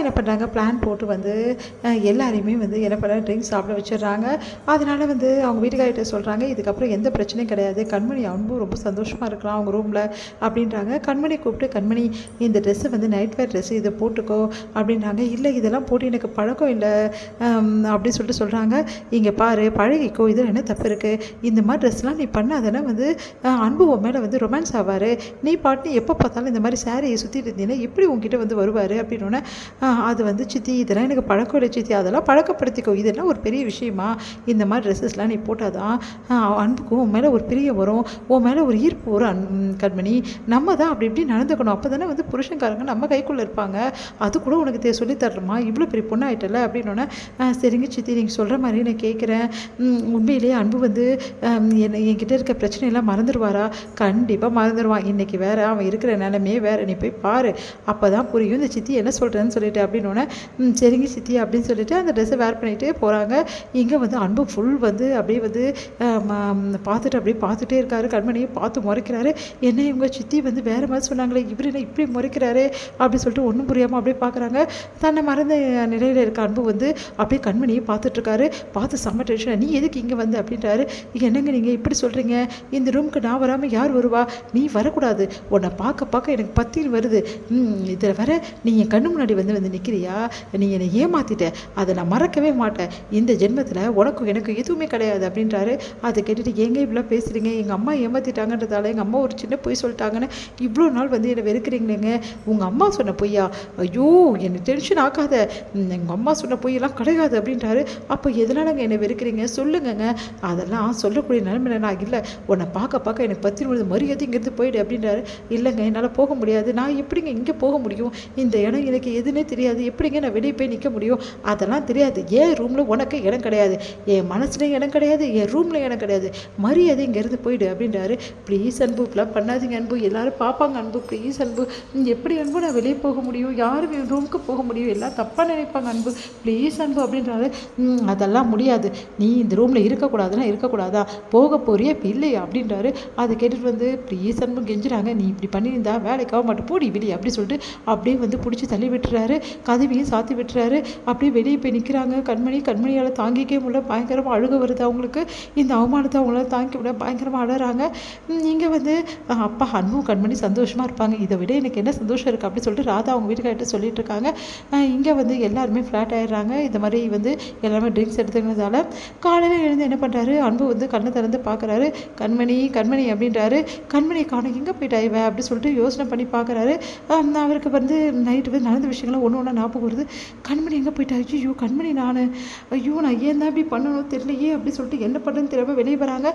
என்ன பண்ணுறாங்க, பிளான் போட்டு வந்து எல்லாரையுமே வந்து என்ன பண்ண ட்ரிங்க்ஸ் சாப்பிட வச்சிடுறாங்க. அதனால் வந்து அவங்க வீட்டுக்கார்கிட்ட சொல்கிறாங்க, இதுக்கப்புறம் எந்த பிரச்சனையும் கிடையாது, கண்மணி அன்பும் ரொம்ப சந்தோஷமாக இருக்கலாம் அவங்க ரூமில் அப்படின்றாங்க. கண்மணி கூப்பிட்டு, கண்மணி இந்த ட்ரெஸ்ஸு வந்து நைட் வேர் ட்ரெஸ்ஸு, இதை போட்டுக்கோ அப்படின்றாங்க. இல்லை இதெல்லாம் போட்டு எனக்கு பழக்கம் இல்லை அப்படின்னு சொல்லிட்டு சொல்கிறாங்க. இங்கே பாரு, பழகிக்கோ, இதில் என்ன தப்பு இருக்குது, இந்த மாதிரி ட்ரெஸ்லாம் நீ பண்ணாதானே வந்து அன்பு உன் மேலே வந்து ரொமான்ஸ் ஆவார், நீ பாட்டு எப்போ பார்த்தாலும் இந்த மாதிரி சாரியை சுற்றிட்டு இருந்தீங்கன்னா எப்படி உங்ககிட்ட வந்து வருவார் அப்படின்னோடனே, அது வந்து சித்தி இதெல்லாம் எனக்கு பழக்கம் இல்லை சித்தி, அதெல்லாம் பழக்கப்படுத்திக்கோ, இதெல்லாம் ஒரு பெரிய விஷயமா, இந்த மாதிரி ட்ரெஸ்ஸஸ்லாம் நீ போட்டால் தான் அன்புக்கும் உன் மேலே ஒரு பிரியம் வரும், உன் மேலே ஒரு ஈர்ப்பு வரும் கண்மணி, நம்ம தான் அப்படி இப்படி நடந்துக்கணும், அப்போ தானே வந்து புருஷன்காரங்க நம்ம கைக்குள்ளே இருப்பாங்க, அது கூட உனக்கு சொல்லித்தரணுமா, இவ்வளோ பெரிய பொண்ணு ஆகிட்டல அப்படின்னோடனே, சரிங்க சித்தி நீங்கள் சொல்கிற மாதிரி நான் கேட்குறேன், உண்மையிலேயே அன்பு வந்து என்கிட்ட இருக்க பிரச்சனையெல்லாம் மறந்துடுவாரா, கண்டிப்பாக மறந்துடுவான், இன்றைக்கி வேறு அவன் இருக்கிற நிலைமையே வேறு, நீ போய் பாரு அப்போ தான் புரியும் இந்த சித்தி என்ன சொல்கிறேன்னு சொல்லிட்டு அப்படின்னோடனே, சரிங்க சித்தி அப்படின்னு சொல்லிட்டு அந்த ட்ரெஸ்ஸை வேர் பண்ணிகிட்டே போகிறாங்க. இங்கே வந்து அன்பு ஃபுல் வந்து அப்படியே வந்து பார்த்துட்டு அப்படியே பார்த்துட்டே இருக்காரு, கண்மணியை பார்த்து முறைக்கிறாரு, என்ன இவங்க சித்தி வந்து வேறு மாதிரி சொன்னாங்களே, இவர் என்ன இப்படி முறைக்கிறாரு அப்படின்னு சொல்லிட்டு ஒன்றும் புரியாமல் அப்படியே பார்க்குறாங்க. தன்னை மறந்த நிலையில் இருக்க அன்பு வந்து அப்படியே கண்மணியை பார்த்துட்ருக்காரு. பார்த்து செம்ம டென்ஷன், நீ எதுக்கு இங்கே வந்து அப்படின்றாரு. என்னங்க நீங்கள் இப்படி சொல்கிறீங்க, இந்த ரூமுக்கு நான் வராமல் யார் வருவா, நீ வரக்கூடாது, உன்னை பார்க்க எனக்கு பத்தின்னு வருது, இதில் வர நீ என் கண்ணு முன்னாடி வந்து நிற்கிறியா, நீ என்னை ஏமாற்றிட்ட, அதை நான் மறக்கவே மாட்டேன், இந்த ஜென்மத்தில் உனக்கும் எனக்கு எதுவுமே கிடையாது அப்படின்றாரு. அதை கேட்டுட்டு எங்க இப்படிலாம் பேசுகிறீங்க, எங்கள் அம்மா ஏமாற்றிட்டாங்கன்றதால, எங்கள் அம்மா ஒரு சின்ன பொய் சொல்லிட்டாங்கன்னு இவ்வளோ நாள் வந்து என்னை வெறுக்கிறீங்களேங்க, உங்கள் அம்மா சொன்ன பொய்யா, ஐயோ என்னை டென்ஷன் ஆக்காத, எங்கள் அம்மா சொன்ன பொய்யெல்லாம் கிடையாது அப்படின்றாரு. அப்போ எதனாலங்க என்னை வெறுக்கிறீங்க சொல்லுங்கங்க, அதெல்லாம் சொல்லக்கூடிய நிலைமையில நான் இல்லை, உன்னை பார்க்க எனக்கு பற்றி மரியாதை இங்கேருந்து போயிடு அப்படின்றாரு. இல்லைங்க என்னால் போக முடியாது, நான் எப்படிங்க இங்கே போக முடியும், இந்த இடம் எனக்கு எதுன்னே தெரியாது, எப்படிங்க நான் வெளியே போய் நிற்க முடியும், அதெல்லாம் தெரியாது, என் ரூமில் உனக்கு இடம் கிடையாது, என் மனசுலேயும் இடம் கிடையாது, என் ரூமில் இடம் கிடையாது, மரியாதை இங்கேருந்து போயிடு அப்படின்றாரு. ப்ளீஸ் அன்பு இப்பெல்லாம் பண்ணாதீங்க அன்பு, எல்லோரும் பார்ப்பாங்க அன்பு, ப்ளீஸ் அன்பு, எப்படி அன்பு நான் வெளியே போக முடியும், யாரும் என் ரூமுக்கு போக முடியும், எல்லாம் தப்பாக நினைப்பாங்க அன்பு, ப்ளீஸ் அன்பு அப்படின்றாரு. அதெல்லாம் முடியாது, நீ இந்த ரூமில் இருக்கக்கூடாதுன்னா இருக்கக்கூடாதா, போக போறியா இப்போ இல்லையா அப்படின்றாரு. அதை கேட்டுட்டு வந்து ப்ளீஸ் அன்பு கெஞ்சுறாங்க, நீ இப்படி பண்ணியிருந்தா வேலைக்காக மாட்டோம் போடி வெளியே அப்படி சொல்லிட்டு அப்படியே வந்து பிடிச்சி தள்ளி விட்டுறாரு, கதவையும் சாத்தி விட்டுறாரு. அப்படியே வெளியே போய் நிற்கிறாங்க. கண்மணியால் தாங்கிக்கவே முடியல, பயங்கரமாக அழுக வருது அவங்களுக்கு, இந்த அவமானத்தை அவங்களால தாங்கிக்க முடியல, பயங்கரமாக அழறாங்க. இங்கே வந்து அப்பா அன்பும் கண்மணி சந்தோஷமாக இருப்பாங்க, இதை விட எனக்கு என்ன சந்தோஷம் இருக்குது அப்படின்னு சொல்லிட்டு ராதா அவங்க வீட்டுக்கார்ட்ட சொல்லிட்டு இருக்காங்க. இங்கே வந்து எல்லாருமே ஃப்ளாட் ஆகிடுறாங்க. இந்த மாதிரி வந்து எல்லாமே ட்ரிங்க்ஸ் எடுத்துக்கிறதால காலையில் எழுந்து என்ன பண்ணுறாரு, அன்பு வந்து கண்ணை திறந்து பார்க்குறாரு, கண்மணி அப்படின்றாரு. கண்மணி காணும் எங்கே போயிட்டா இவ அப்படி சொல்லிட்டு யோசனை பண்ணி பார்க்குறாரு. அவருக்கு வந்து நைட்டு வந்து நடந்த விஷயங்கள்லாம் ஒன்று ஞாபகம் வருது. கண்மணி எங்கே போயிட்டா, ஐயோ கண்மணி நான் ஏன் தான் இப்படி பண்ணணும் தெரியலையே அப்படி சொல்லிட்டு என்ன பண்ணுறதுன்னு தெரியாமல் வெளியே வராங்க.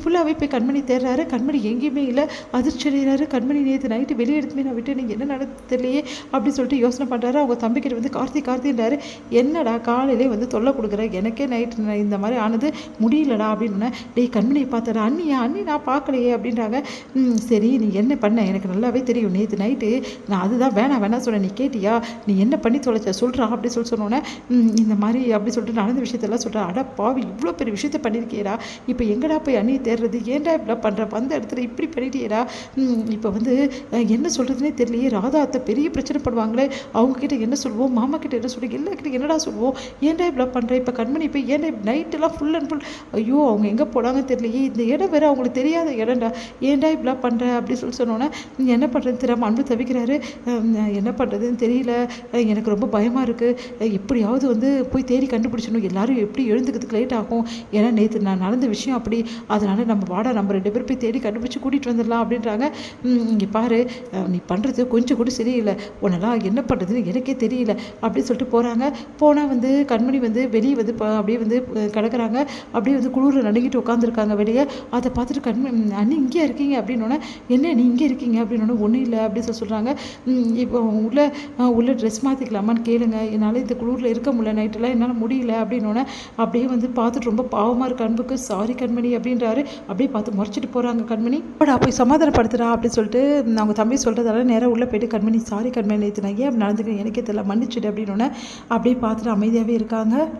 ஃபுல்லாகவே போய் கண்மணி தேடுறாரு, கண்மணி எங்கேயுமே இல்லை, அதிர்ச்சி அடைகிறாரு. கண்மணி நேற்று நைட்டு வெளியே எடுத்துமே நான் விட்டு நீங்கள் என்ன நடந்து தெரியலையே அப்படின்னு சொல்லிட்டு யோசனை பண்ணுறாரு. அவங்க தம்பிக்கிட்ட வந்து கார்த்தின்றாரு, என்னடா காலையிலே வந்து தொல்லை கொடுக்குற, எனக்கே நைட்டு இந்த மாதிரி ஆனது முடியலடா அப்படின்னு. டேய் கண்மணியை பார்த்தாரா, அண்ணி நான் பார்க்கலையே அப்படின்றாங்க. சரி நீ என்ன பண்ண எனக்கு நல்லாவே தெரியும், நேற்று நைட்டு நான் அதுதான் வேணாம் சொன்னேன், நீ கேட்டியா, நீ என்ன பண்ணி தொலைச்ச சொல்கிறா அப்படி சொன்னோன்னே, இந்த மாதிரி அப்படி சொல்லிட்டு நடந்த விஷயத்தெல்லாம் சொல்கிறேன். அட பாவி இவ்வளோ பெரிய விஷயத்த பண்ணியிருக்கியடா, இப்போ எங்கடா போய் அண்ணியை தேடுறது, ஏன்டா இப்படி பண்ணுற, வந்த இடத்துல இப்படி பண்ணிட்டியடா, இப்போ வந்து என்ன சொல்கிறதுனே தெரியலையே, ராதா அத்தை பெரிய பிரச்சனை பண்ணுவாங்களே, அவங்கக்கிட்ட என்ன சொல்லுவோம், மாமா கிட்ட என்ன சொல்லுவோம், எல்லாக்கிட்ட என்னடா சொல்லுவோம், ஏன்டா இப்படி பண்ணுற, இப்போ கண்மணி இப்போ ஏன்டா நைட்டெல்லாம் ஃபுல் அண்ட் ஃபுல், ஐயோ அவங்க எங்கே போனாங்க தெரியலையே, இந்த இடம் வேறு அவங்களுக்கு தெரியாத இடம்டா, ஏன்டா இப்படிலாம் பண்ணுற அப்படி சொன்னோன்னே என்ன பண்ணுறதுன்னு தெரியாமல் அன்பு தவிக்கிறாரு. என்ன பண்ணுறதுன்னு தெரியல, எனக்கு ரொம்ப பயமாக இருக்குது, எப்படியாவது வந்து போய் தேடி கண்டுபிடிச்சணும், எல்லோரும் எப்படி எழுந்துக்கிறதுக்கு லேட் ஆகும், ஏன்னா நேற்று நான் நடந்த விஷயம் அப்படி, அதனால் நம்ம 2 பேர் போய் தேடி கண்டுபிடிச்சி கூட்டிகிட்டு வந்துடலாம் அப்படின்றாங்க. இங்கே பாரு நீ பண்ணுறது கொஞ்சம் கூட சரியில்லை, உன்னெல்லாம் என்ன பண்ணுறதுன்னு எனக்கே தெரியல அப்படின்னு சொல்லிட்டு போனால் வந்து கண்மணி வந்து வெளியே வந்து அப்படியே வந்து கிடக்குறாங்க, அப்படியே வந்து குளிரில் நடுங்கிட்டு உட்காந்துருக்காங்க வெளியே. அதை பார்த்துட்டு அண்ணி இங்கே இருக்கீங்க அப்படின்னோடனே, என்ன நீ இங்கே இருக்கீங்க அப்படின்னோடனே, ஒன்றும் இல்லை அப்படின்னு சொல்கிறாங்க. இப்போ உள்ள ட்ரெஸ் மாற்றிக்கலாமான்னு கேளுங்க, என்னால் இந்த குளிரில் இருக்க முடியல, நைட்டெல்லாம் என்னால் முடியல அப்படின்னோடனே அப்படியே வந்து பார்த்துட்டு ரொம்ப பாவமாக இருக்க அன்புக்கு, சாரி கண்மணி அப்படின்றாரு. அப்படியே பார்த்து முறைச்சிட்டு போகிறாங்க கண்மணி. அப்படா போய் சமாதானப்படுத்துறா அப்படின்னு சொல்லிட்டு அவங்க தம்பி சொல்கிறதால நேராக உள்ளே போயிட்டு, கண்மணி சாரி கண்மணி நேற்று நான் ஏன் நடந்துக்கிறேன் எனக்கே தெரியல மன்னிச்சுடு அப்படின்னோடனே அப்படியே பார்த்துட்டு அமைதியாகவே இருக்காங்க.